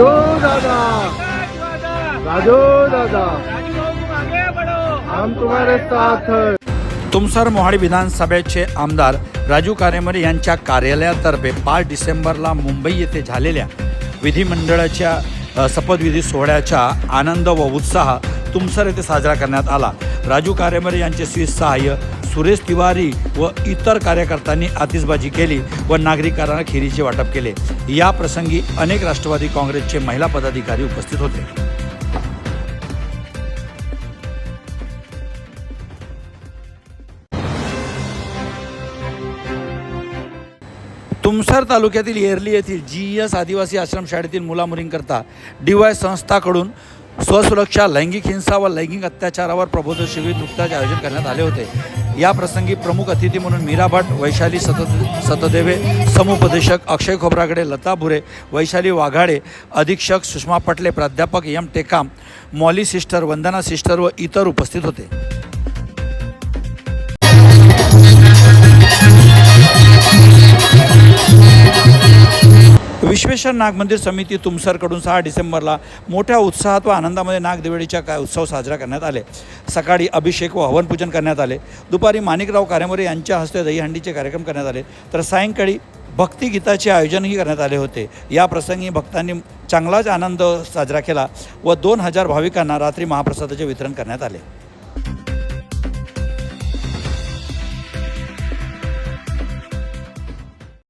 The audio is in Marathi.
राजू दादा, राजू दादा, हम तुम्हारे साथ हैं. तुमसर मोहाडी विधानसभेचे आमदार राजू कारेमरे यांच्या कार्यालयातर्फे 5 डिसेंबरला मुंबई येथे झालेल्या विधिमंडळाच्या शपथविधी सोहळ्याचा आनंद व उत्साह तुमसर येथे साजरा करण्यात आला. राजू कारेमरे यांचे स्वीय सुरेश तिवारी व इतर कार्यकर्त्यांनी आतिषबाजी केली व नागरिकांना खिरीचे वाटप केले. या प्रसंगी अनेक राष्ट्रवादी काँग्रेसचे महिला पदाधिकारी उपस्थित होते. तुमसर तालुक्यातील येरली येथील GS आदिवासी आश्रमशाळेतील मुलामुलींकरता DY संस्थाकडून स्वसुरक्षा, लैंगिक हिंसा व लैंगिक अत्याचारावर प्रबोधन शिबिर नुकताच आयोजन करण्यात आले होते. या प्रसंगी प्रमुख अतिथी म्हणून मीरा भट, वैशाली सतदेवे, समुपदेशक अक्षय खोब्रागडे, लता भुरे, वैशाली वाघाडे, अधीक्षक सुषमा पटले, प्राध्यापक M टेकाम, मॉली सिस्टर, वंदना सिस्टर व इतर उपस्थित होते. विश्वेश्वर नाग मंदिर समिती तुमसरकडून 6 डिसेंबरला मोठ्या उत्साहात व आनंदामध्ये नागदेवळीचा उत्सव साजरा करण्यात आले. सकाळी अभिषेक व हवनपूजन करण्यात आले. दुपारी माणिकराव कारेमरे यांच्या हस्ते दहीहंडीचे कार्यक्रम करण्यात आले. तर सायंकाळी भक्तिगीताचे आयोजनही करण्यात आले होते. या प्रसंगी भक्तांनी चांगलाच आनंद साजरा केला व 2000 भाविकांना रात्री महाप्रसादाचे वितरण करण्यात आले.